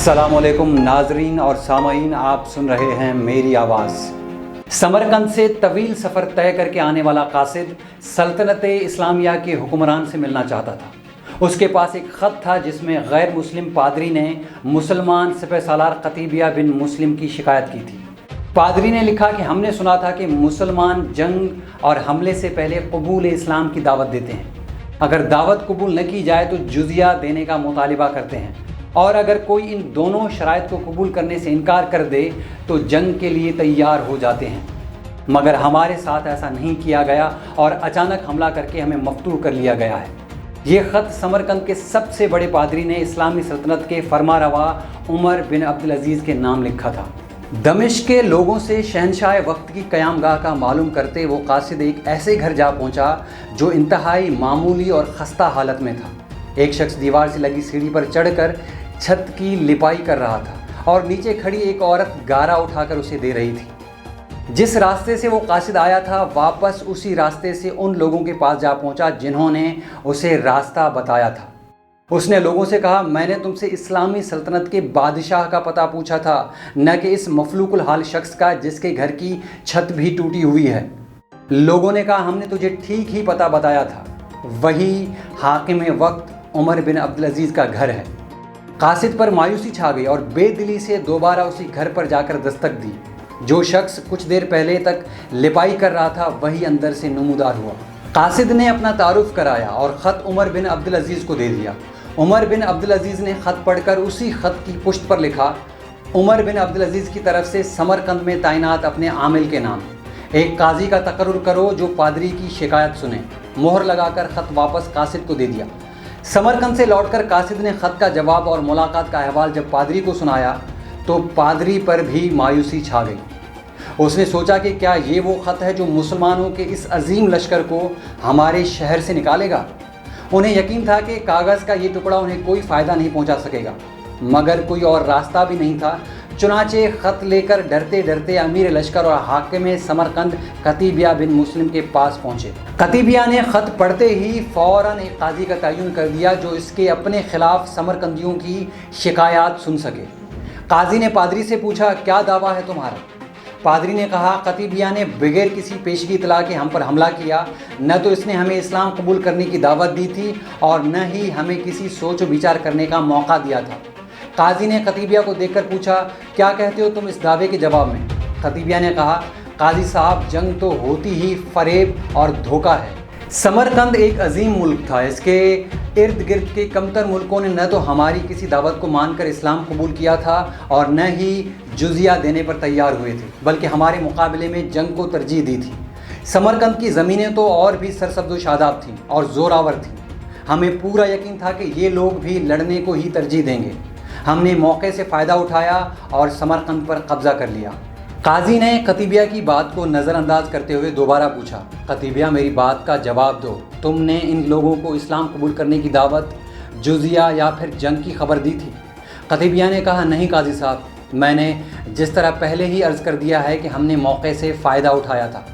अस्सलाम वालेकुम नाजरीन और सामईन, आप सुन रहे हैं मेरी आवाज़। समरकंद से तवील सफ़र तय करके आने वाला कासिद सल्तनत इस्लामिया के हुक्मरान से मिलना चाहता था। उसके पास एक ख़त था जिसमें गैर मुस्लिम पादरी ने मुसलमान सिपह सालार कतीबिया बिन मुस्लिम की शिकायत की थी। पादरी ने लिखा कि हमने सुना था कि मुसलमान जंग और हमले से पहले कबूल इस्लाम की दावत देते हैं। अगर दावत कबूल न की जाए तो जुजिया देने का मुतालिबा करते हैं, और अगर कोई इन दोनों शराइत को कबूल करने से इनकार कर दे तो जंग के लिए तैयार हो जाते हैं। मगर हमारे साथ ऐसा नहीं किया गया और अचानक हमला करके हमें मफ्तूह कर लिया गया है। ये ख़त समरकंद के सबसे बड़े पादरी ने इस्लामी सल्तनत के फरमारवा उमर बिन अब्दुल अजीज़ के नाम लिखा था। दमिश्क के लोगों से शहनशाह वक्त की क़यामगाह का मालूम करते वो कासिद एक ऐसे घर जा पहुंचा जो इंतहाई मामूली और खस्ता हालत में था। एक शख्स दीवार से लगी सीढ़ी पर चढ़कर छत की लिपाई कर रहा था और नीचे खड़ी एक औरत गारा उठाकर उसे दे रही थी। जिस रास्ते से वो कासिद आया था वापस उसी रास्ते से उन लोगों के पास जा पहुंचा जिन्होंने उसे रास्ता बताया था। उसने लोगों से कहा, मैंने तुमसे इस्लामी सल्तनत के बादशाह का पता पूछा था, न कि इस मफलूकुल हाल शख्स का जिसके घर की छत भी टूटी हुई है। लोगों ने कहा, हमने तुझे ठीक ही पता बताया था, वही हाकिम वक्त उमर बिन अब्दुल अजीज़ का घर है। कासिद पर मायूसी छा गई और बेदिली से दोबारा उसी घर पर जाकर दस्तक दी। जो शख्स कुछ देर पहले तक लिपाई कर रहा था वही अंदर से नमूदार हुआ। कासिद ने अपना तारुफ कराया और ख़त उमर बिन अब्दुल अजीज़ को दे दिया। उमर बिन अब्दुल अजीज़ ने ख़त पढ़कर उसी ख़त की पुष्ट पर लिखा, उमर बिन अब्दुल अजीज़ की तरफ से समरकंद में तैनात अपने आमिल के नाम एक काजी का तकर्रुर करो जो पादरी की शिकायत सुने। मोहर लगाकर ख़त वापस कासिद को दे दिया। समरकंद से लौटकर कासिद ने ख़त का जवाब और मुलाकात का अहवाल जब पादरी को सुनाया तो पादरी पर भी मायूसी छा गई। उसने सोचा कि क्या ये वो ख़त है जो मुसलमानों के इस अजीम लश्कर को हमारे शहर से निकालेगा। उन्हें यकीन था कि कागज़ का ये टुकड़ा उन्हें कोई फ़ायदा नहीं पहुंचा सकेगा, मगर कोई और रास्ता भी नहीं था। चुनाचे ख़त लेकर डरते डरते अमीर लश्कर और हाकिम समरकंद कतीबिया बिन मुस्लिम के पास पहुँचे। कतीबिया ने ख़त पढ़ते ही फ़ौरन एक काजी का तयन कर दिया जो इसके अपने ख़िलाफ़ समरकंदियों की शिकायत सुन सके। काजी ने पादरी से पूछा, क्या दावा है तुम्हारा? पादरी ने कहा, कतीबिया ने बगैर किसी पेशगी इतला के हम पर हमला किया। न तो इसने हमें इस्लाम कबूल करने की दावत दी थी और न ही हमें किसी सोच विचार करने का मौका दिया था। काजी ने कतीबिया को देखकर पूछा, क्या कहते हो तुम इस दावे के जवाब में? कतीबिया ने कहा, काजी साहब, जंग तो होती ही फरेब और धोखा है। समरकंद एक अजीम मुल्क था। इसके इर्द गिर्द के कमतर मुल्कों ने न तो हमारी किसी दावत को मानकर इस्लाम कबूल किया था और न ही जुजिया देने पर तैयार हुए थे, बल्कि हमारे मुकाबले में जंग को तरजीह दी थी। समरकंद की ज़मीनें तो और भी सरसब्ज़ शादाब थीं और ज़ोरावर थीं। हमें पूरा यकीन था कि ये लोग भी लड़ने को ही तरजीह देंगे। हमने मौके से फ़ायदा उठाया और समरकंद पर कब्ज़ा कर लिया। काजी ने कतीबिया की बात को नज़रअंदाज करते हुए दोबारा पूछा, कतीबिया, मेरी बात का जवाब दो। तुमने इन लोगों को इस्लाम कबूल करने की दावत, जुजिया या फिर जंग की खबर दी थी? कतीबिया ने कहा, नहीं काजी साहब, मैंने जिस तरह पहले ही अर्ज़ कर दिया है कि हमने मौके से फ़ायदा उठाया था।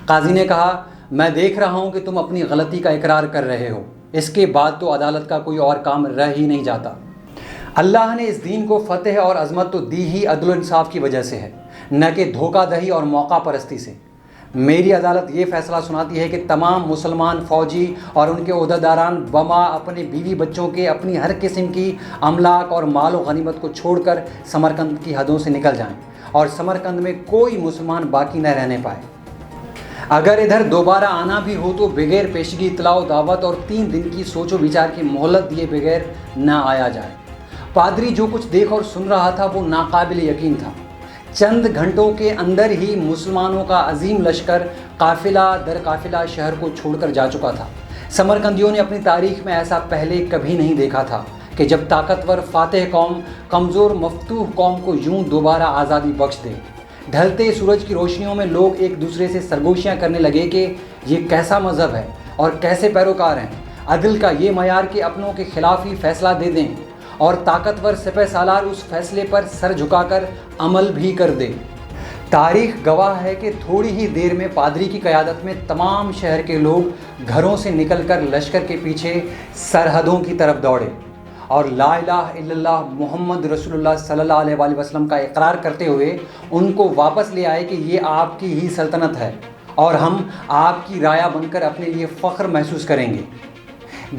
काजी ने कहा, मैं देख रहा हूँ कि तुम अपनी गलती का इकरार कर रहे हो। इसके बाद तो अदालत का कोई और काम रह ही नहीं जाता। अल्लाह ने इस दीन को फ़तेह और अज़मत तो दी ही अदल इंसाफ की वजह से है, न कि धोखादही और मौका परस्ती से। मेरी अदालत ये फ़ैसला सुनाती है कि तमाम मुसलमान फ़ौजी और उनके ओहदेदारान बमा अपने बीवी बच्चों के अपनी हर किस्म की अमलाक और माल व गनीमत को छोड़कर समरकंद की हदों से निकल जाएं और समरकंद में कोई मुसलमान बाकी न रहने पाए। अगर इधर दोबारा आना भी हो तो बगैर पेशगी इतलाओ दावत और 3 दिन की सोचो विचार की मोहलत दिए बगैर न आया जाए। पादरी जो कुछ देख और सुन रहा था वो नाकाबिल यकीन था। चंद घंटों के अंदर ही मुसलमानों का अजीम लश्कर काफिला दर काफिला शहर को छोड़कर जा चुका था। समरकंदियों ने अपनी तारीख में ऐसा पहले कभी नहीं देखा था कि जब ताकतवर फातेह कौम कमज़ोर मफतूह कौम को यूं दोबारा आज़ादी बख्श दे। ढलते सूरज की रोशनियों में लोग एक दूसरे से सरगोशियाँ करने लगे कि ये कैसा मज़हब है और कैसे पैरोकार हैं। अदल का ये मयार कि अपनों के ख़िलाफ़ ही फ़ैसला दे दें और ताकतवर सिपह सालार उस फैसले पर सर झुकाकर अमल भी कर दे। तारीख़ गवाह है कि थोड़ी ही देर में पादरी की क़यादत में तमाम शहर के लोग घरों से निकलकर लश्कर के पीछे सरहदों की तरफ दौड़े اور لا الہ الا اللہ محمد رسول اللہ صلی اللہ علیہ وآلہ وسلم کا اقرار کرتے ہوئے ان کو واپس لے آئے کہ یہ آپ کی ہی سلطنت ہے اور ہم آپ کی رعایا بن کر اپنے لیے فخر محسوس کریں گے۔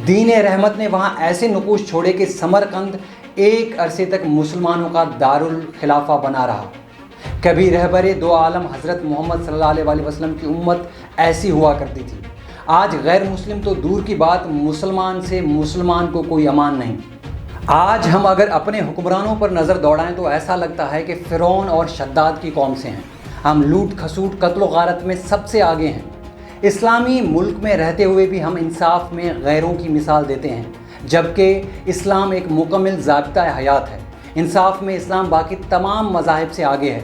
دین رحمت نے وہاں ایسے نقوش چھوڑے کہ سمرقند ایک عرصے تک مسلمانوں کا دارالخلافہ بنا رہا۔ کبھی رہبر دو عالم حضرت محمد صلی اللہ علیہ وآلہ وسلم کی امت ایسی ہوا کرتی تھی، آج غیر مسلم تو دور کی بات، مسلمان سے مسلمان کو کوئی امان نہیں۔ آج ہم اگر اپنے حکمرانوں پر نظر دوڑائیں تو ایسا لگتا ہے کہ فرعون اور شداد کی قوم سے ہیں۔ ہم لوٹ کھسوٹ قتل و غارت میں سب سے آگے ہیں۔ اسلامی ملک میں رہتے ہوئے بھی ہم انصاف میں غیروں کی مثال دیتے ہیں، جبکہ اسلام ایک مکمل ضابطہ حیات ہے۔ انصاف میں اسلام باقی تمام مذاہب سے آگے ہے۔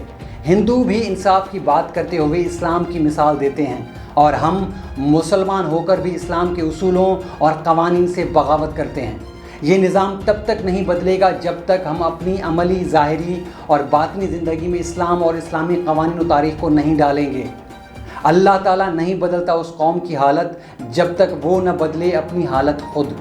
ہندو بھی انصاف کی بات کرتے ہوئے اسلام کی مثال دیتے ہیں، اور ہم مسلمان ہو کر بھی اسلام کے اصولوں اور قوانین سے بغاوت کرتے ہیں۔ یہ نظام تب تک نہیں بدلے گا جب تک ہم اپنی عملی، ظاہری اور باطنی زندگی میں اسلام اور اسلامی قوانین و تاریخ کو نہیں ڈالیں گے۔ اللہ تعالیٰ نہیں بدلتا اس قوم کی حالت جب تک وہ نہ بدلے اپنی حالت خود۔